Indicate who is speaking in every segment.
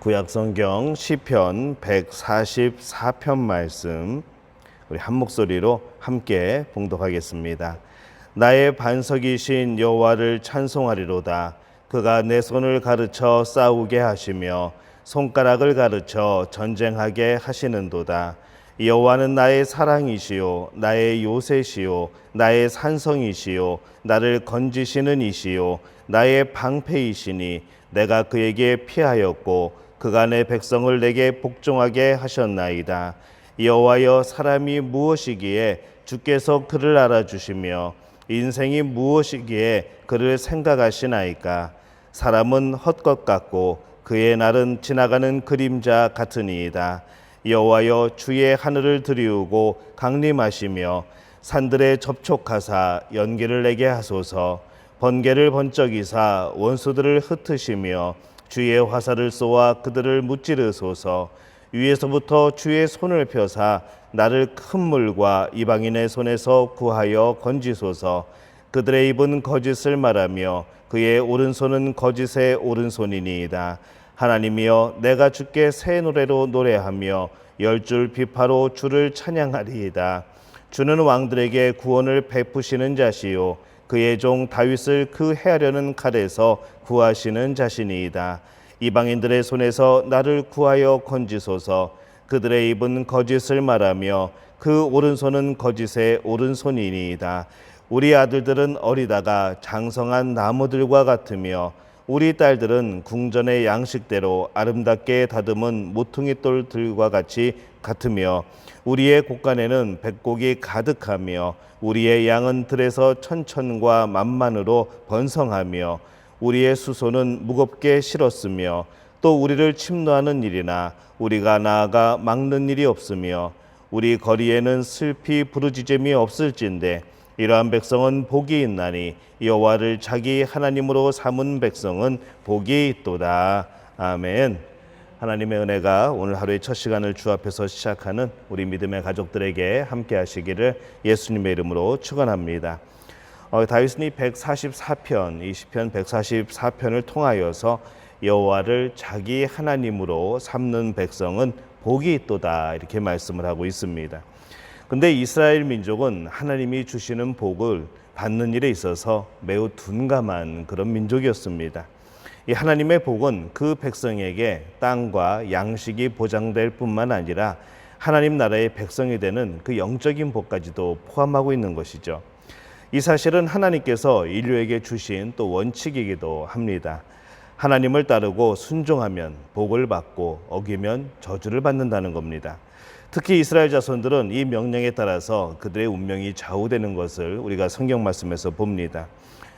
Speaker 1: 구약성경 시편 144편 말씀 우리 한 목소리로 함께 봉독하겠습니다. 나의 반석이신 여호와를 찬송하리로다. 그가 내 손을 가르쳐 싸우게 하시며 손가락을 가르쳐 전쟁하게 하시는도다. 여호와는 나의 사랑이시요 나의 요새시요 나의 산성이시요 나를 건지시는 이시요 나의 방패이시니 내가 그에게 피하였고 그가 내 백성을 내게 복종하게 하셨나이다. 여호와여, 사람이 무엇이기에 주께서 그를 알아주시며 인생이 무엇이기에 그를 생각하시나이까. 사람은 헛것 같고 그의 날은 지나가는 그림자 같으니이다. 여호와여, 주의 하늘을 들이우고 강림하시며 산들에 접촉하사 연기를 내게 하소서. 번개를 번쩍이사 원수들을 흩으시며 주의 화살을 쏘아 그들을 무찌르소서. 위에서부터 주의 손을 펴사 나를 큰 물과 이방인의 손에서 구하여 건지소서. 그들의 입은 거짓을 말하며 그의 오른손은 거짓의 오른손이니이다. 하나님이여, 내가 주께 새 노래로 노래하며 열줄 비파로 주를 찬양하리이다. 주는 왕들에게 구원을 베푸시는 자시요 그의 종 다윗을 그 해하려는 칼에서 구하시는 자신이이다. 이방인들의 손에서 나를 구하여 건지소서. 그들의 입은 거짓을 말하며 그 오른손은 거짓의 오른손이니이다. 우리 아들들은 어리다가 장성한 나무들과 같으며 우리 딸들은 궁전의 양식대로 아름답게 다듬은 모퉁이 돌들과 같으며 우리의 곳간에는 백곡이 가득하며 우리의 양은 들에서 천천과 만만으로 번성하며 우리의 수소는 무겁게 실었으며 또 우리를 침노하는 일이나 우리가 나아가 막는 일이 없으며 우리 거리에는 슬피 부르짖음이 없을진데 이러한 백성은 복이 있나니 여호와를 자기 하나님으로 삼은 백성은 복이 있도다. 아멘. 하나님의 은혜가 오늘 하루의 첫 시간을 주 앞에서 시작하는 우리 믿음의 가족들에게 함께 하시기를 예수님의 이름으로 축원합니다. 다윗은 144편, 이 시편 144편을 통하여서 여호와를 자기 하나님으로 삼는 백성은 복이 있도다 이렇게 말씀을 하고 있습니다. 근데 이스라엘 민족은 하나님이 주시는 복을 받는 일에 있어서 매우 둔감한 그런 민족이었습니다. 이 하나님의 복은 그 백성에게 땅과 양식이 보장될 뿐만 아니라 하나님 나라의 백성이 되는 그 영적인 복까지도 포함하고 있는 것이죠. 이 사실은 하나님께서 인류에게 주신 또 원칙이기도 합니다. 하나님을 따르고 순종하면 복을 받고 어기면 저주를 받는다는 겁니다. 특히 이스라엘 자손들은 이 명령에 따라서 그들의 운명이 좌우되는 것을 우리가 성경 말씀에서 봅니다.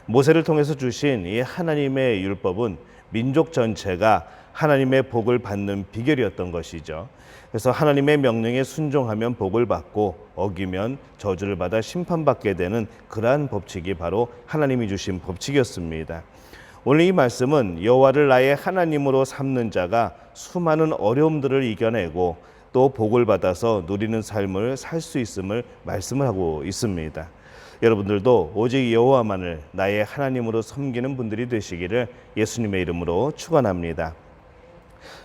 Speaker 1: 모세를 통해서 주신 이 하나님의 율법은 민족 전체가 하나님의 복을 받는 비결이었던 것이죠. 그래서 하나님의 명령에 순종하면 복을 받고 어기면 저주를 받아 심판받게 되는 그러한 법칙이 바로 하나님이 주신 법칙이었습니다. 오늘 이 말씀은 여호와를 나의 하나님으로 삼는 자가 수많은 어려움들을 이겨내고 또 복을 받아서 누리는 삶을 살 수 있음을 말씀을 하고 있습니다. 여러분들도 오직 여호와만을 나의 하나님으로 섬기는 분들이 되시기를 예수님의 이름으로 축원합니다.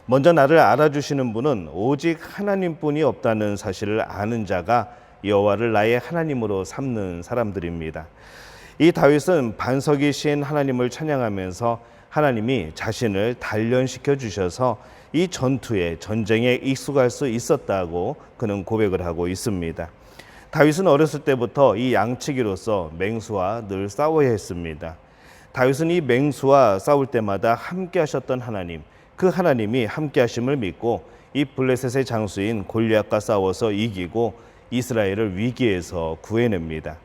Speaker 1: 먼저 나를 알아주시는 분은 오직 하나님뿐이 없다는 사실을 아는 자가 여호와를 나의 하나님으로 삼는 사람들입니다. 이 다윗은 반석이신 하나님을 찬양하면서 하나님이 자신을 단련시켜 주셔서 이 전쟁에 익숙할 수 있었다고 그는 고백을 하고 있습니다. 다윗은 어렸을 때부터 이 양치기로서 맹수와 늘 싸워야 했습니다. 다윗은 이 맹수와 싸울 때마다 함께 하셨던 하나님, 그 하나님이 함께 하심을 믿고 이 블레셋의 장수인 골리앗과 싸워서 이기고 이스라엘을 위기에서 구해냅니다.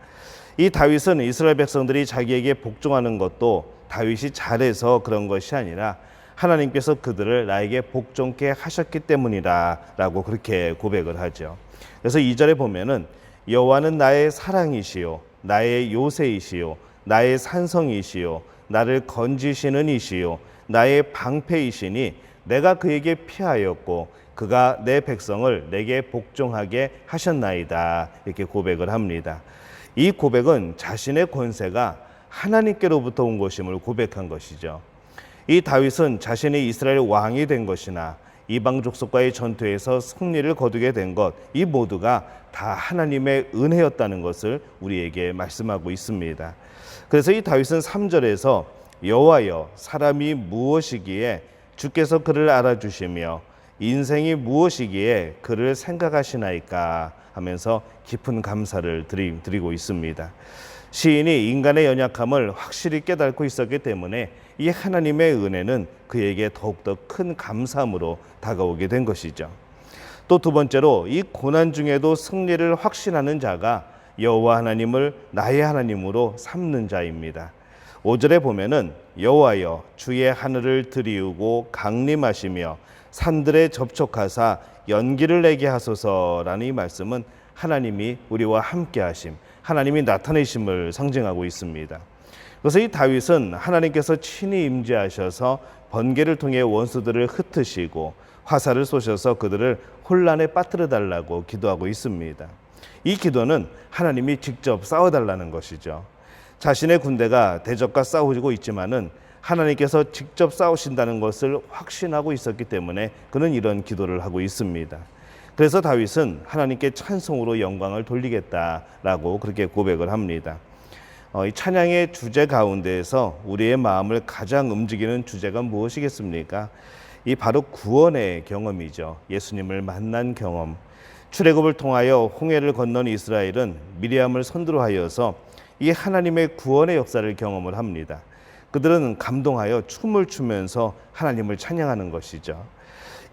Speaker 1: 이 다윗은 이스라엘 백성들이 자기에게 복종하는 것도 다윗이 잘해서 그런 것이 아니라 하나님께서 그들을 나에게 복종케 하셨기 때문이다 라고 그렇게 고백을 하죠. 그래서 2절에 보면은 여호와는 나의 사랑이시요 나의 요새이시요 나의 산성이시요 나를 건지시는 이시요 나의 방패이시니 내가 그에게 피하였고 그가 내 백성을 내게 복종하게 하셨나이다 이렇게 고백을 합니다. 이 고백은 자신의 권세가 하나님께로부터 온 것임을 고백한 것이죠. 이 다윗은 자신이 이스라엘 왕이 된 것이나 이방 족속과의 전투에서 승리를 거두게 된 것, 이 모두가 다 하나님의 은혜였다는 것을 우리에게 말씀하고 있습니다. 그래서 이 다윗은 3절에서 여호와여 사람이 무엇이기에 주께서 그를 알아주시며 인생이 무엇이기에 그를 생각하시나이까 하면서 깊은 감사를 드리고 있습니다. 시인이 인간의 연약함을 확실히 깨닫고 있었기 때문에 이 하나님의 은혜는 그에게 더욱더 큰 감사함으로 다가오게 된 것이죠. 또 두 번째로 이 고난 중에도 승리를 확신하는 자가 여호와 하나님을 나의 하나님으로 삼는 자입니다. 5절에 보면은 여호와여 주의 하늘을 들이우고 강림하시며 산들에 접촉하사 연기를 내게 하소서라는 이 말씀은 하나님이 우리와 함께 하심, 하나님이 나타내심을 상징하고 있습니다. 그래서 이 다윗은 하나님께서 친히 임재하셔서 번개를 통해 원수들을 흩으시고 화살을 쏘셔서 그들을 혼란에 빠뜨려 달라고 기도하고 있습니다. 이 기도는 하나님이 직접 싸워달라는 것이죠. 자신의 군대가 대적과 싸우고 있지만은 하나님께서 직접 싸우신다는 것을 확신하고 있었기 때문에 그는 이런 기도를 하고 있습니다. 그래서 다윗은 하나님께 찬송으로 영광을 돌리겠다라고 그렇게 고백을 합니다. 이 찬양의 주제 가운데에서 우리의 마음을 가장 움직이는 주제가 무엇이겠습니까? 이 바로 구원의 경험이죠. 예수님을 만난 경험. 출애굽을 통하여 홍해를 건넌 이스라엘은 미리암을 선두로 하여서 이 하나님의 구원의 역사를 경험을 합니다. 그들은 감동하여 춤을 추면서 하나님을 찬양하는 것이죠.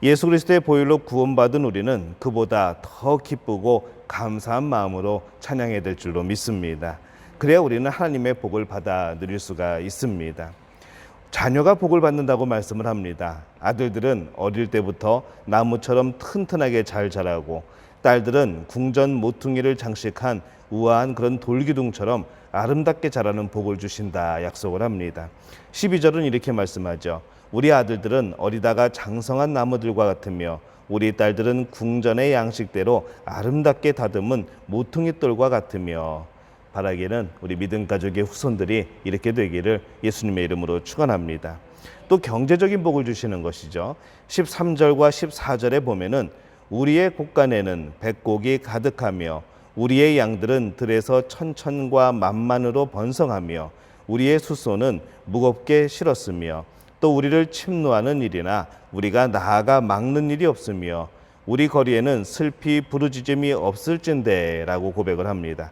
Speaker 1: 예수 그리스도의 보혈로 구원받은 우리는 그보다 더 기쁘고 감사한 마음으로 찬양해야 될 줄로 믿습니다. 그래야 우리는 하나님의 복을 받아 누릴 수가 있습니다. 자녀가 복을 받는다고 말씀을 합니다. 아들들은 어릴 때부터 나무처럼 튼튼하게 잘 자라고 딸들은 궁전 모퉁이를 장식한 우아한 그런 돌기둥처럼 아름답게 자라는 복을 주신다 약속을 합니다. 12절은 이렇게 말씀하죠. 우리 아들들은 어리다가 장성한 나무들과 같으며 우리 딸들은 궁전의 양식대로 아름답게 다듬은 모퉁이돌과 같으며 바라기는 우리 믿음 가족의 후손들이 이렇게 되기를 예수님의 이름으로 축원합니다. 또 경제적인 복을 주시는 것이죠. 13절과 14절에 보면은 우리의 곳간에는 백곡이 가득하며 우리의 양들은 들에서 천천과 만만으로 번성하며 우리의 수소는 무겁게 실었으며 또 우리를 침노하는 일이나 우리가 나아가 막는 일이 없으며 우리 거리에는 슬피 부르짖음이 없을진데 라고 고백을 합니다.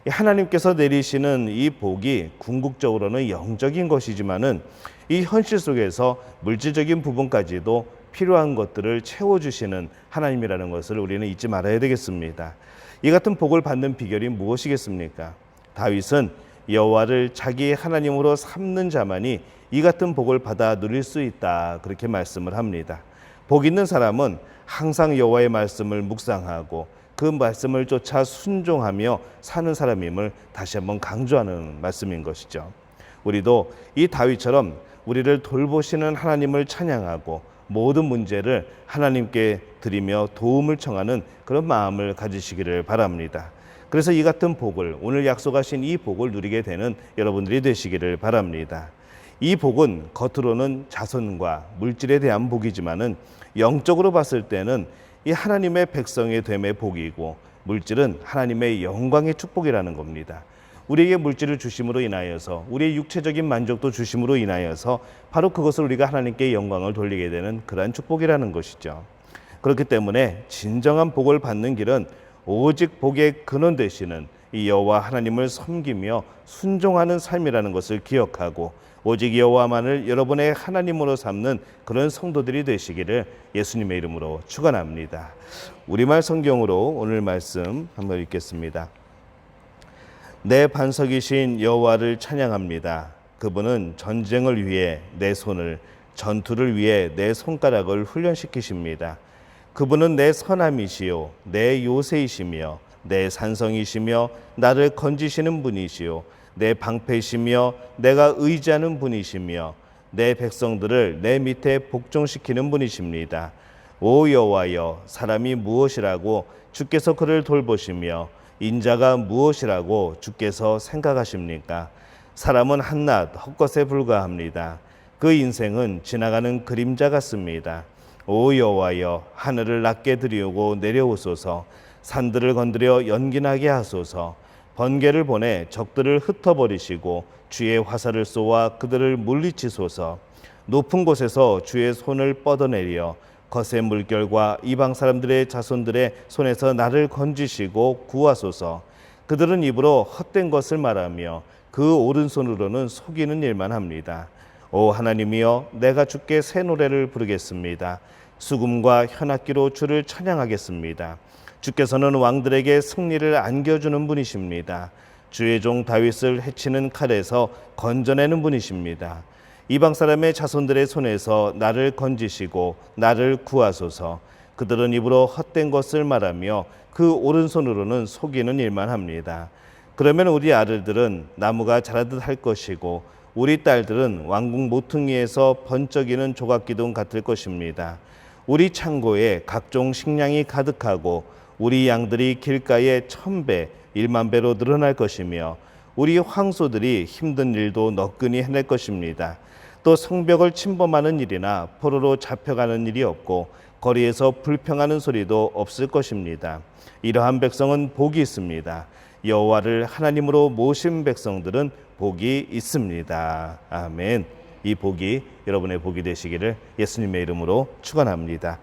Speaker 1: 하나님께서 내리시는 이 복이 궁극적으로는 영적인 것이지만은 이 현실 속에서 물질적인 부분까지도 필요한 것들을 채워주시는 하나님이라는 것을 우리는 잊지 말아야 되겠습니다. 이 같은 복을 받는 비결이 무엇이겠습니까? 다윗은 여호와를 자기의 하나님으로 삼는 자만이 이 같은 복을 받아 누릴 수 있다 그렇게 말씀을 합니다. 복 있는 사람은 항상 여호와의 말씀을 묵상하고 그 말씀을 쫓아 순종하며 사는 사람임을 다시 한번 강조하는 말씀인 것이죠. 우리도 이 다윗처럼 우리를 돌보시는 하나님을 찬양하고 모든 문제를 하나님께 드리며 도움을 청하는 그런 마음을 가지시기를 바랍니다. 그래서 이 같은 복을, 오늘 약속하신 이 복을 누리게 되는 여러분들이 되시기를 바랍니다. 이 복은 겉으로는 자손과 물질에 대한 복이지만은 영적으로 봤을 때는 이 하나님의 백성의 됨의 복이고 물질은 하나님의 영광의 축복이라는 겁니다. 우리에게 물질을 주심으로 인하여서 우리의 육체적인 만족도 주심으로 인하여서 바로 그것을 우리가 하나님께 영광을 돌리게 되는 그러한 축복이라는 것이죠. 그렇기 때문에 진정한 복을 받는 길은 오직 복의 근원 되시는 이 여호와 하나님을 섬기며 순종하는 삶이라는 것을 기억하고 오직 여호와만을 여러분의 하나님으로 삼는 그런 성도들이 되시기를 예수님의 이름으로 축원합니다. 우리말 성경으로 오늘 말씀 한번 읽겠습니다. 내 반석이신 여호와를 찬양합니다. 그분은 전쟁을 위해 내 손을, 전투를 위해 내 손가락을 훈련시키십니다. 그분은 내 선함이시요 내 요새이시며 내 산성이시며 나를 건지시는 분이시요 내 방패이시며 내가 의지하는 분이시며 내 백성들을 내 밑에 복종시키는 분이십니다. 오 여호와여, 사람이 무엇이라고 주께서 그를 돌보시며 인자가 무엇이라고 주께서 생각하십니까? 사람은 한낱 헛것에 불과합니다. 그 인생은 지나가는 그림자 같습니다. 오 여호와여, 하늘을 낮게 들이우고 내려오소서. 산들을 건드려 연기나게 하소서. 번개를 보내 적들을 흩어버리시고 주의 화살을 쏘아 그들을 물리치소서. 높은 곳에서 주의 손을 뻗어내려 거센 물결과 이방 사람들의 자손들의 손에서 나를 건지시고 구하소서. 그들은 입으로 헛된 것을 말하며 그 오른손으로는 속이는 일만 합니다. 오 하나님이여, 내가 주께 새 노래를 부르겠습니다. 수금과 현악기로 주를 찬양하겠습니다. 주께서는 왕들에게 승리를 안겨주는 분이십니다. 주의 종 다윗을 해치는 칼에서 건져내는 분이십니다. 이방 사람의 자손들의 손에서 나를 건지시고 나를 구하소서. 그들은 입으로 헛된 것을 말하며 그 오른손으로는 속이는 일만 합니다. 그러면 우리 아들들은 나무가 자라듯 할 것이고 우리 딸들은 왕궁 모퉁이에서 번쩍이는 조각기둥 같을 것입니다. 우리 창고에 각종 식량이 가득하고 우리 양들이 길가에 1000배, 10000배로 늘어날 것이며 우리 황소들이 힘든 일도 너끈히 해낼 것입니다. 또 성벽을 침범하는 일이나 포로로 잡혀가는 일이 없고 거리에서 불평하는 소리도 없을 것입니다. 이러한 백성은 복이 있습니다. 여호와를 하나님으로 모신 백성들은 복이 있습니다. 아멘. 이 복이 여러분의 복이 되시기를 예수님의 이름으로 축원합니다.